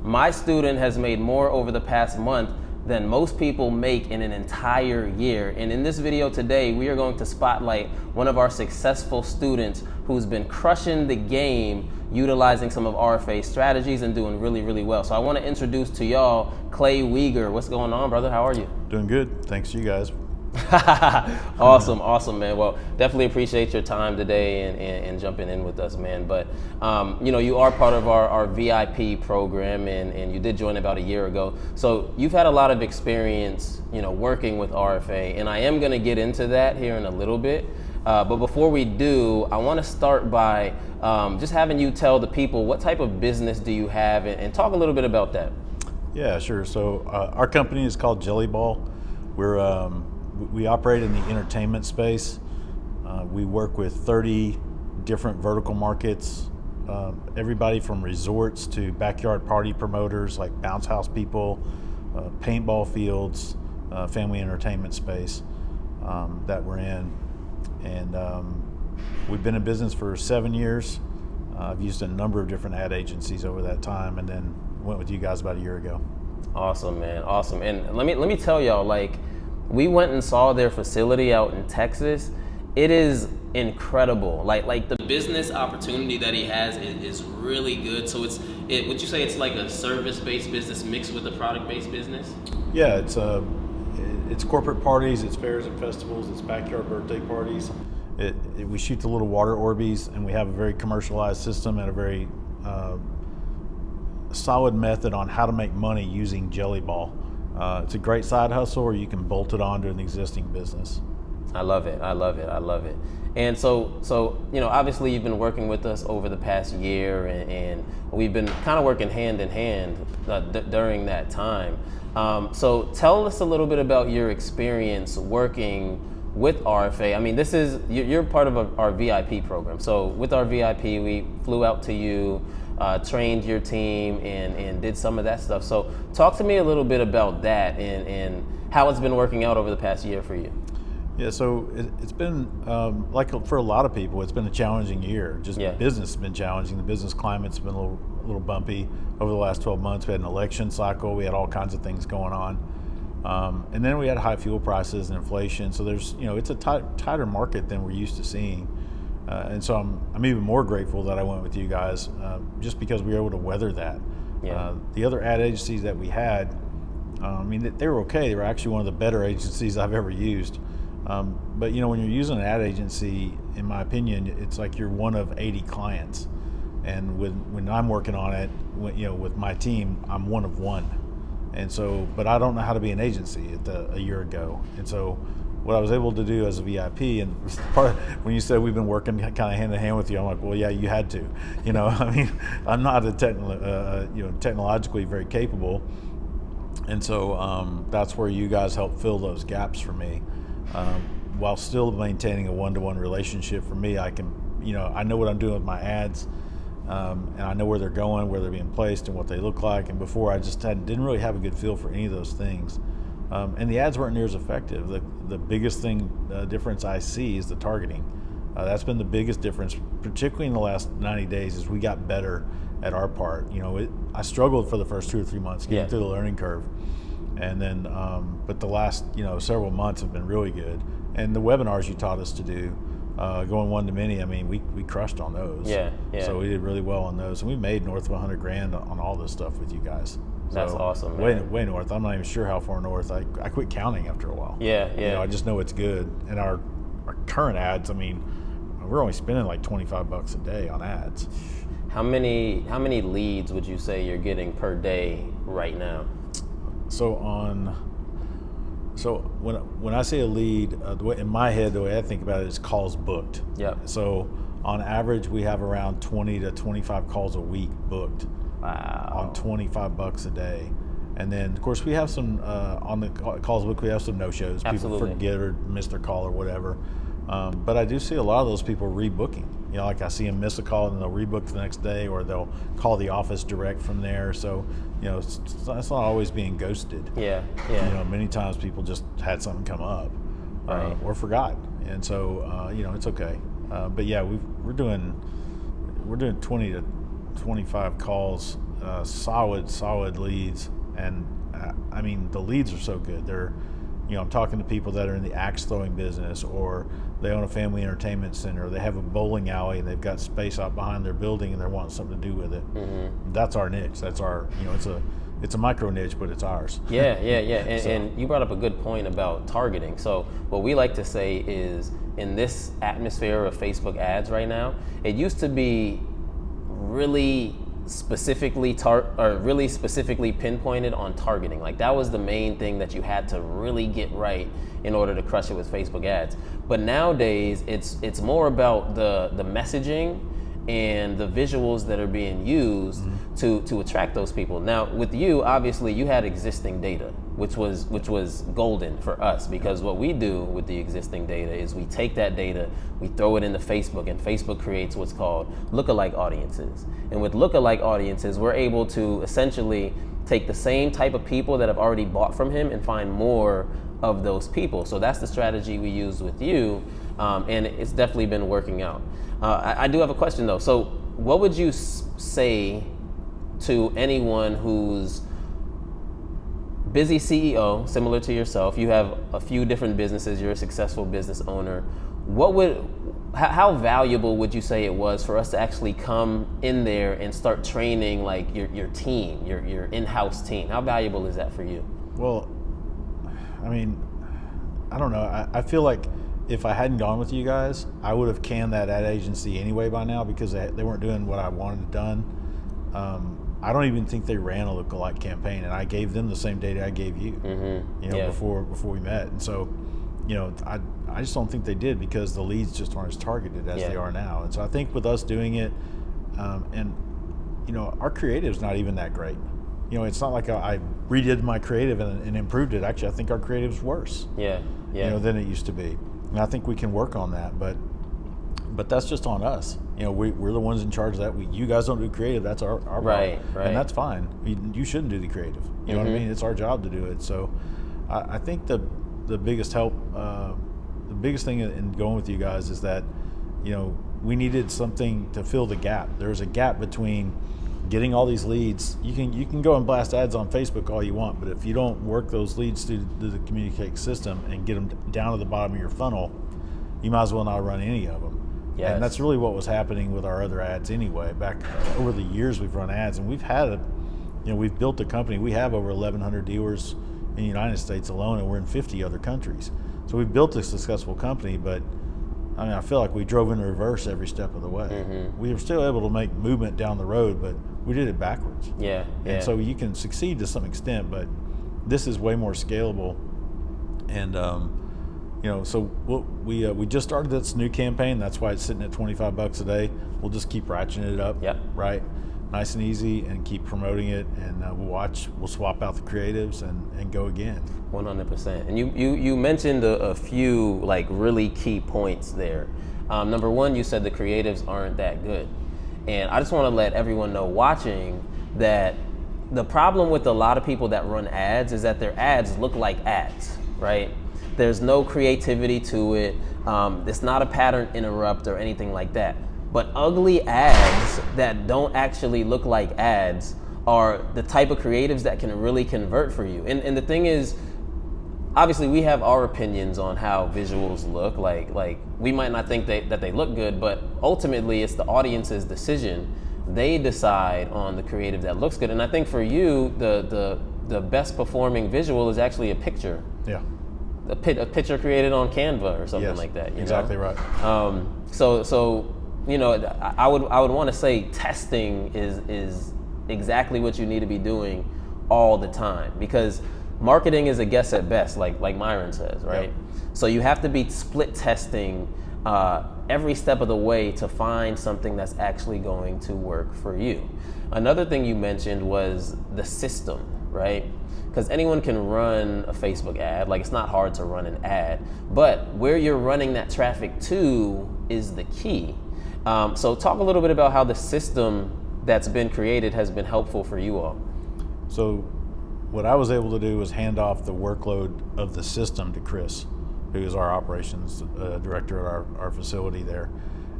my student has made more over the past month than most people make in an entire year. And in this video today, we are going to spotlight one of our successful students who's been crushing the game, utilizing some of RFA strategies and doing really, really well. So I want to introduce to y'all Clay Weaguer. What's going on, brother? How are you? Doing good. Thanks to you guys. Awesome, man. Well, definitely appreciate your time today and jumping in with us, man. But, you are part of our VIP program, and you did join about a year ago. So you've had a lot of experience, working with RFA, and I am going to get into that here in a little bit. But before we do, I want to start by just having you tell the people what type of business do you have, and talk a little bit about that. Yeah, sure. So our company is called Jellyball. We operate in the entertainment space. We work with 30 different vertical markets, everybody from resorts to backyard party promoters like bounce house people, paintball fields, family entertainment space that we're in. And we've been in business for 7 years. I've used a number of different ad agencies over that time, and then went with you guys about a year ago. Awesome, man. Awesome. And let me tell y'all, we went and saw their facility out in Texas. It is incredible. Like the business opportunity that he has is really good. So would you say it's like a service-based business mixed with a product-based business? Yeah, it's corporate parties, it's fairs and festivals, it's backyard birthday parties. We shoot the little water Orbeez, and we have a very commercialized system and a very solid method on how to make money using Jellyball. It's a great side hustle, or you can bolt it onto an existing business. I love it. And so obviously you've been working with us over the past year, and we've been kind of working hand in hand during that time. So tell us a little bit about your experience working with RFA. I mean, you're part of our VIP program. So with our VIP, we flew out to you, trained your team, and did some of that stuff. So talk to me a little bit about that and how it's been working out over the past year for you. Yeah, so it's been, like for a lot of people, it's been a challenging year. Business has been challenging. The business climate's been a little bumpy over the last 12 months. We had an election cycle. We had all kinds of things going on. And then we had high fuel prices and inflation. So there's, it's a tighter market than we're used to seeing. And so I'm even more grateful that I went with you guys, just because we were able to weather that. Yeah. The other ad agencies that we had, they were okay. They were actually one of the better agencies I've ever used. But when you're using an ad agency, in my opinion, it's like you're one of 80 clients. And when I'm working on it, with my team, I'm one of one. And so, but I don't know how to be an agency a year ago. And so what I was able to do as a VIP, and when you said we've been working kind of hand in hand with you, I'm like, well, yeah, you had to. I'm not technologically very capable. And so that's where you guys help fill those gaps for me. While still maintaining a one-to-one relationship for me, I can, I know what I'm doing with my ads, and I know where they're going, where they're being placed, and what they look like. And before, I just didn't really have a good feel for any of those things. And the ads weren't near as effective. The biggest difference I see is the targeting. That's been the biggest difference, particularly in the last 90 days, is we got better at our part. I struggled for the first 2 or 3 months getting through the learning curve. And then, but the last, several months have been really good. And the webinars you taught us to do, going one-to-many, we crushed on those. Yeah. So we did really well on those. And we made north of $100,000 on all this stuff with you guys. That's awesome, man. Way north. I'm not even sure how far north. I quit counting after a while. Yeah. I just know it's good. And our current ads, we're only spending like $25 a day on ads. How many leads would you say you're getting per day right now? So when I say a lead, in my head, the way I think about it is calls booked. Yeah. So on average, we have around 20 to 25 calls a week booked. Wow. On $25 a day. And then, of course, we have some, on the calls book, we have some no-shows. Absolutely. People forget or miss their call or whatever. But I do see a lot of those people rebooking. Like I see them miss a call and they'll rebook the next day, or they'll call the office direct from there. So, it's not always being ghosted. Yeah. Many times people just had something come up, right, or forgot. And so, it's okay. But yeah, we're doing 20 to 25 calls solid leads, and I mean the leads are so good. They're, I'm talking to people that are in the axe throwing business, or they own a family entertainment center, or they have a bowling alley and they've got space out behind their building and they're wanting something to do with it. Mm-hmm. That's our niche. That's our, it's a micro niche, but it's ours. Yeah. And you brought up a good point about targeting. So what we like to say is, in this atmosphere of Facebook ads right now, it used to be really specifically pinpointed on targeting. Like that was the main thing that you had to really get right in order to crush it with Facebook ads. But nowadays it's more about the messaging and the visuals that are being used to attract those people. Now with you, obviously you had existing data, which was golden for us, because what we do with the existing data is we take that data, we throw it into Facebook, and Facebook creates what's called lookalike audiences. And with lookalike audiences, we're able to essentially take the same type of people that have already bought from him and find more of those people. So that's the strategy we use with you, and it's definitely been working out. I do have a question though. So what would you say to anyone who's busy CEO, similar to yourself? You have a few different businesses, you're a successful business owner. How valuable would you say it was for us to actually come in there and start training like your team, your in-house team? How valuable is that for you? Well, I mean, I don't know. I feel like if I hadn't gone with you guys, I would have canned that ad agency anyway by now, because they weren't doing what I wanted done. I don't even think they ran a lookalike campaign, and I gave them the same data I gave you, before we met. And so, I just don't think they did, because the leads just aren't as targeted as they are now. And so I think with us doing it, and our creative's not even that great. It's not like I redid my creative and improved it. Actually, I think our creative's worse. Than it used to be. And I think we can work on that, but that's just on us. We're the ones in charge of that. You guys don't do creative. That's our right, and that's fine. You shouldn't do the creative. You know what I mean? It's our job to do it. So I think the biggest help, the biggest thing in going with you guys is that we needed something to fill the gap. There's a gap between getting all these leads. You can go and blast ads on Facebook all you want, but if you don't work those leads through the communicate system and get them down to the bottom of your funnel, you might as well not run any of them. Yes. And that's really what was happening with our other ads anyway. Back over the years we've run ads, and we've built a company. We have over 1,100 dealers in the United States alone, and we're in 50 other countries. So we've built a successful company, but I feel like we drove in reverse every step of the way. We were still able to make movement down the road, but we did it backwards. And so you can succeed to some extent, but this is way more scalable. And so we just started this new campaign. That's why it's sitting at $25 a day. We'll just keep ratcheting it up, right? Nice and easy, and keep promoting it. And we'll swap out the creatives and go again. 100%. And you mentioned a few like really key points there. Number one, you said the creatives aren't that good. And I just want to let everyone know watching that the problem with a lot of people that run ads is that their ads look like ads, right? There's no creativity to it. It's not a pattern interrupt or anything like that. But ugly ads that don't actually look like ads are the type of creatives that can really convert for you. And the thing is, obviously we have our opinions on how visuals look. Like we might not think that they look good, but ultimately it's the audience's decision. They decide on the creative that looks good. And I think for you, the best performing visual is actually a picture. Yeah. A picture created on Canva or something like that. Exactly right. So I would want to say testing is exactly what you need to be doing all the time, because marketing is a guess at best, like Myron says, right? Yep. So you have to be split testing every step of the way to find something that's actually going to work for you. Another thing you mentioned was the system, right? Because anyone can run a Facebook ad. Like, it's not hard to run an ad, but where you're running that traffic to is the key. So talk a little bit about how the system that's been created has been helpful for you all. So what I was able to do was hand off the workload of the system to Chris, who is our operations director at our facility there.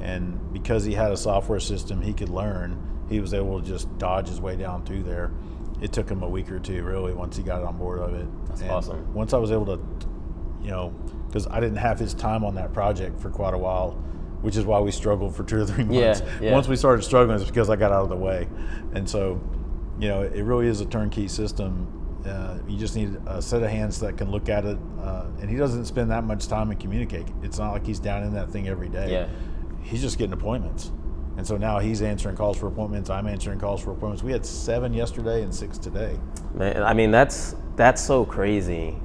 And because he had a software system he could learn, he was able to just dodge his way down through there. It took him a week or two, really, once he got on board of it. That's awesome. Once I was able to, because I didn't have his time on that project for quite a while, which is why we struggled for 2 or 3 months. Yeah. Once we started struggling, it's because I got out of the way. And so, it really is a turnkey system. You just need a set of hands that can look at it, and he doesn't spend that much time and communicate. It's not like he's down in that thing every day. Yeah. He's just getting appointments. And so now he's answering calls for appointments, I'm answering calls for appointments. We had 7 yesterday and 6 today. Man, I mean, that's so crazy,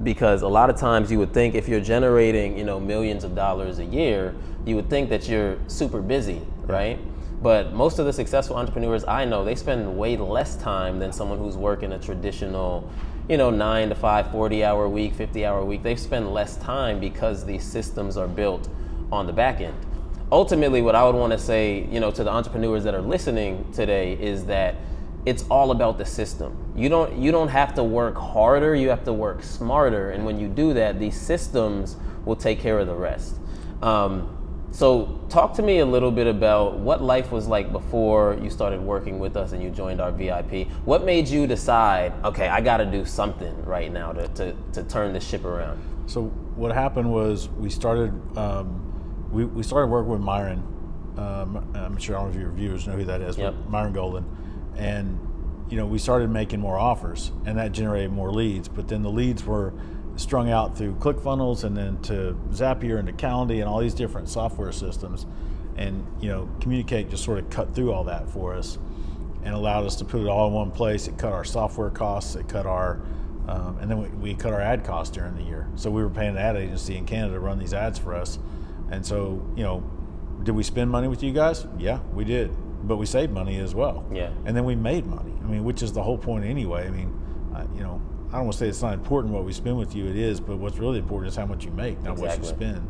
because a lot of times you would think if you're generating, millions of dollars a year, you would think that you're super busy, right? But most of the successful entrepreneurs I know, they spend way less time than someone who's working a traditional, 9 to 5, 40-hour week, 50-hour week. They spend less time because these systems are built on the back end. Ultimately, what I would want to say, to the entrepreneurs that are listening today is that it's all about the system. You don't have to work harder, you have to work smarter. And when you do that, these systems will take care of the rest. So talk to me a little bit about what life was like before you started working with us and you joined our VIP. What made you decide, okay, I got to do something right now to turn this ship around? So what happened was we started we started working with Myron. I'm sure all of your viewers know who that is. Yep. Myron Golden, and we started making more offers, and that generated more leads. But then the leads were strung out through ClickFunnels and then to Zapier and to Calendly and all these different software systems. And Communicate just sort of cut through all that for us and allowed us to put it all in one place. It cut our software costs, it cut our and then we cut our ad costs during the year. So we were paying an ad agency in Canada to run these ads for us. And so, did we spend money with you guys? Yeah, we did. But we saved money as well. Yeah. And then we made money. I mean, which is the whole point anyway. I mean, I don't want to say it's not important what we spend with you. It is, but what's really important is how much you make, not what you spend.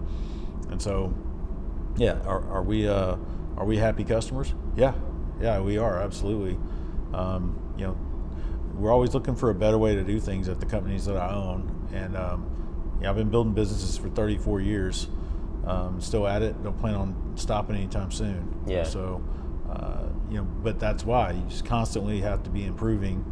And so, yeah, are we happy customers? Yeah, we are, absolutely. We're always looking for a better way to do things at the companies that I own. And I've been building businesses for 34 years. Still at it. Don't plan on stopping anytime soon. Yeah. So, but that's why you just constantly have to be improving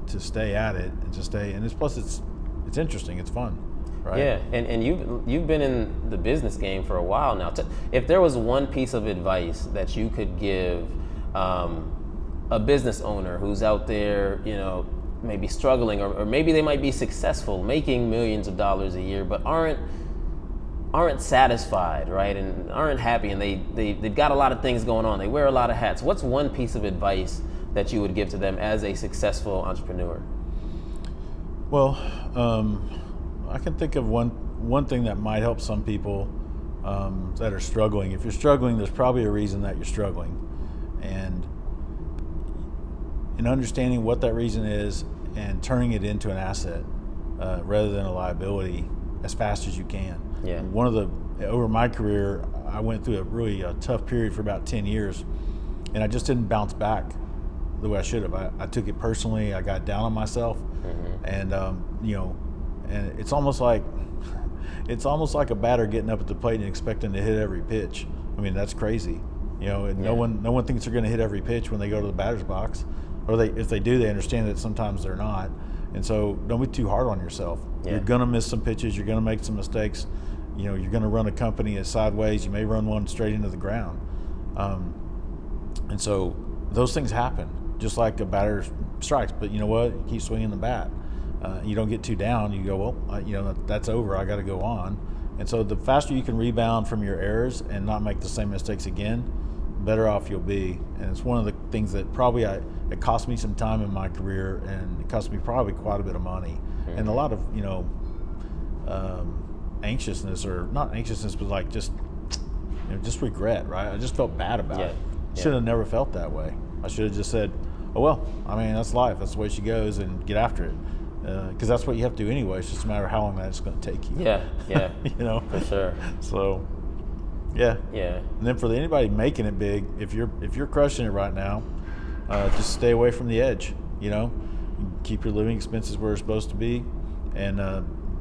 to stay at it and to stay. And it's interesting. It's fun, right? Yeah. And you've been in the business game for a while now. If there was one piece of advice that you could give a business owner who's out there, maybe struggling, or maybe they might be successful, making millions of dollars a year, but aren't satisfied, right, and aren't happy, and they've got a lot of things going on. They wear a lot of hats. What's one piece of advice that you would give to them as a successful entrepreneur? Well, I can think of one thing that might help some people that are struggling. If you're struggling, there's probably a reason that you're struggling, and in understanding what that reason is and turning it into an asset rather than a liability as fast as you can. Yeah. Over my career, I went through a really tough period for about 10 years, and I just didn't bounce back the way I should have. I took it personally. I got down on myself, and and it's almost like a batter getting up at the plate and expecting to hit every pitch. I mean, that's crazy. No one thinks they're going to hit every pitch when they go to the batter's box, or if they do, they understand that sometimes they're not. And so don't be too hard on yourself. Yeah. You're going to miss some pitches. You're going to make some mistakes. You're going to run a company sideways. You may run one straight into the ground. And so those things happen, just like a batter strikes. But you know what? You keep swinging the bat. You don't get too down. You go, well, that's over. I got to go on. And so the faster you can rebound from your errors and not make the same mistakes again, better off you'll be. And it's one of the things that probably it cost me some time in my career, and it cost me probably quite a bit of money and a lot of anxiousness, or not anxiousness, but like just regret. Right? I just felt bad about it. Should have never felt that way. I should have just said, oh well, I mean, that's life. That's the way she goes, and get after it. Because that's what you have to do anyway. It's just a matter of how long that's going to take you. Yeah. For sure. So, yeah. Yeah. And then for anybody making it big, if you're crushing it right now, just stay away from the edge. Keep your living expenses where it's supposed to be, and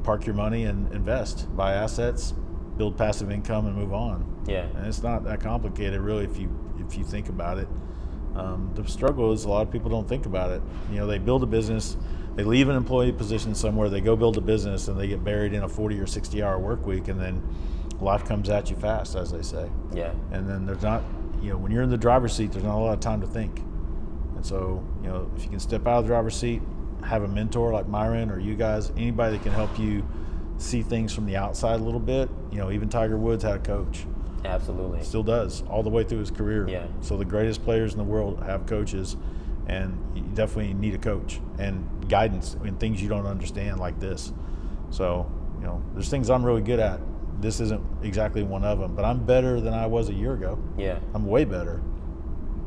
park your money and invest, buy assets, build passive income, and move on. Yeah. And it's not that complicated, really, if if you think about it. The struggle is a lot of people don't think about it. They build a business, they leave an employee position somewhere, they go build a business, and they get buried in a 40 or 60 hour work week, and then life comes at you fast, as they say. Yeah. And then there's not, when you're in the driver's seat, there's not a lot of time to think. And so, if you can step out of the driver's seat, have a mentor like Myron or you guys, anybody that can help you see things from the outside a little bit. Even Tiger Woods had a coach. Absolutely. Still does, all the way through his career. Yeah. So the greatest players in the world have coaches, and you definitely need a coach and guidance in things you don't understand like this. So, there's things I'm really good at. This isn't exactly one of them, but I'm better than I was a year ago. Yeah. I'm way better.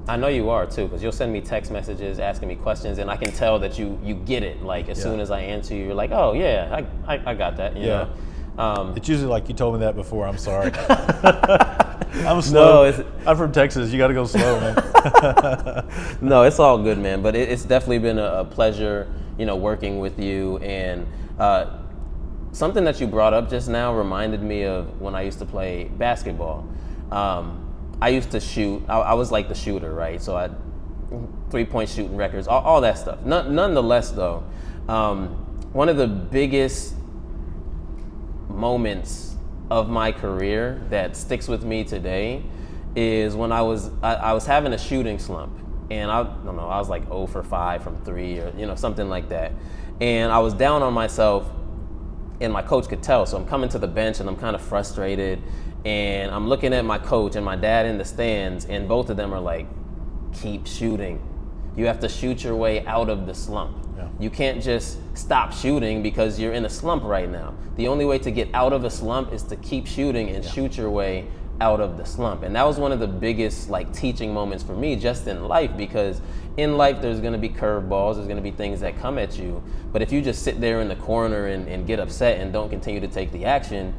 I know you are too, because you'll send me text messages asking me questions, and I can tell that you get it. Like as soon as I answer you, you're like, oh yeah, I got that. You know? It's usually like you told me that before. I'm sorry. I'm slow. No, I'm from Texas. You got to go slow, man. No, it's all good, man. But it's definitely been a pleasure, working with you. And something that you brought up just now reminded me of when I used to play basketball. I used to shoot. I was like the shooter, right? So I 3-point shooting records, all that stuff. Nonetheless, though, one of the biggest moments of my career that sticks with me today is when I was having a shooting slump, and I don't know, I was like 0 for 5 from 3 or something like that, and I was down on myself, and my coach could tell. So I'm coming to the bench and I'm kind of frustrated, and I'm looking at my coach and my dad in the stands, and both of them are like, keep shooting. You have to shoot your way out of the slump. Yeah. You can't just stop shooting because you're in a slump right now. The only way to get out of a slump is to keep shooting and shoot your way out of the slump. And that was one of the biggest teaching moments for me just in life, because in life there's going to be curveballs, there's going to be things that come at you. But if you just sit there in the corner and get upset and don't continue to take the action,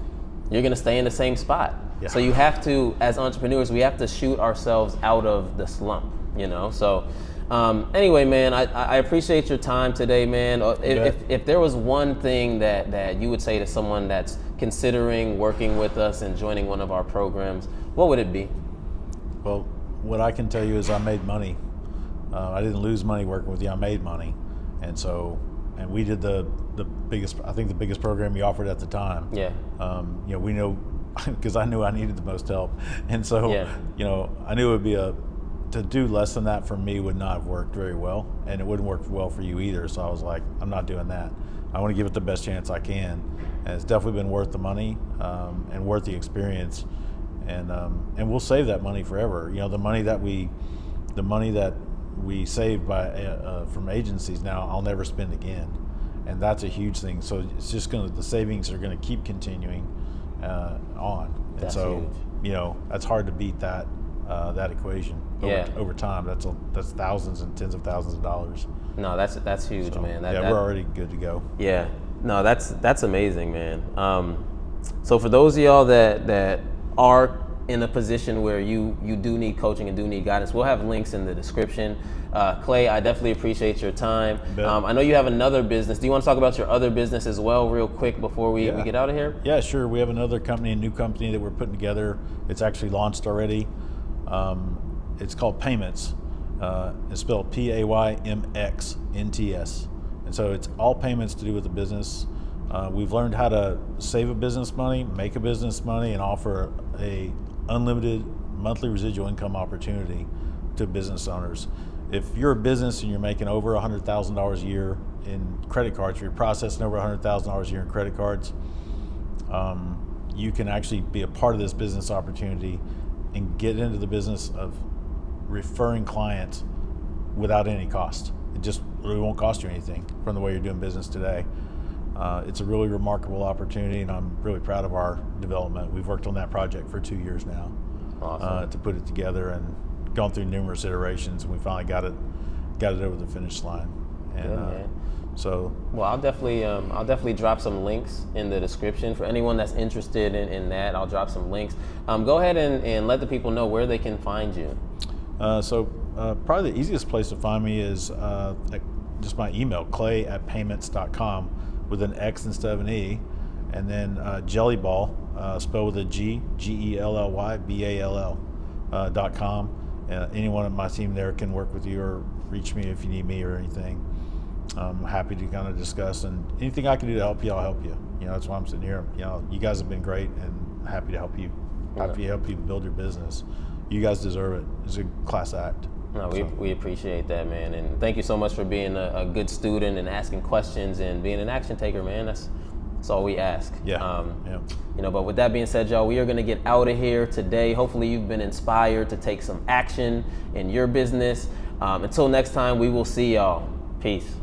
you're going to stay in the same spot. Yeah. So you have to, as entrepreneurs, we have to shoot ourselves out of the slump, So anyway, man, I appreciate your time today, man. If there was one thing that you would say to someone that's considering working with us and joining one of our programs, what would it be? Well, what I can tell you is I made money. I didn't lose money working with you. I made money. And we did the biggest program you offered at the time. Yeah. We know, because I knew I needed the most help. And so, I knew it would be to do less than that for me would not have worked very well, and it wouldn't work well for you either. So I was like, I'm not doing that. I want to give it the best chance I can, and it's definitely been worth the money and worth the experience, and we'll save that money forever. The money that we saved from agencies now, I'll never spend again, and that's a huge thing. So it's just the savings are going to keep continuing on, and that's so huge. That's hard to beat that equation over time. That's thousands and tens of thousands of dollars. No, that's huge, man. We're already good to go. Yeah, no, that's amazing, man. So for those of y'all that are in a position where you do need coaching and do need guidance, we'll have links in the description. Clay, I definitely appreciate your time. I know you have another business. Do you want to talk about your other business as well real quick before we get out of here? Yeah, sure. We have another company, a new company that we're putting together. It's actually launched already. It's called Payments. It's spelled PAYMXNTS. And so it's all payments to do with the business. We've learned how to save a business money, make a business money, and offer a unlimited monthly residual income opportunity to business owners. If you're a business and you're making over $100,000 a year in credit cards, you're processing over $100,000 a year in credit cards, you can actually be a part of this business opportunity and get into the business of referring clients without any cost. It just really won't cost you anything from the way you're doing business today. It's a really remarkable opportunity, and I'm really proud of our development. We've worked on that project for 2 years now. Awesome. To put it together, and gone through numerous iterations, and we finally got it over the finish line. And good, man. Well, I'll definitely drop some links in the description for anyone that's interested in that. I'll drop some links. Go ahead and let the people know where they can find you. Probably the easiest place to find me is just my email, clay@payments.com, with an X instead of an E, and then Jellyball, spelled with a G, GELLYBALL.com. Anyone on my team there can work with you or reach me if you need me or anything. I'm happy to kind of discuss, and anything I can do to help you, I'll help you. That's why I'm sitting here. You guys have been great, and happy to help you. Happy to help you build your business. You guys deserve it. It's a class act. No, we appreciate that, man, and thank you so much for being a good student and asking questions and being an action taker, man. That's all we ask. Yeah. But with that being said, y'all, we are going to get out of here today. Hopefully you've been inspired to take some action in your business. Until next time, we will see y'all. Peace.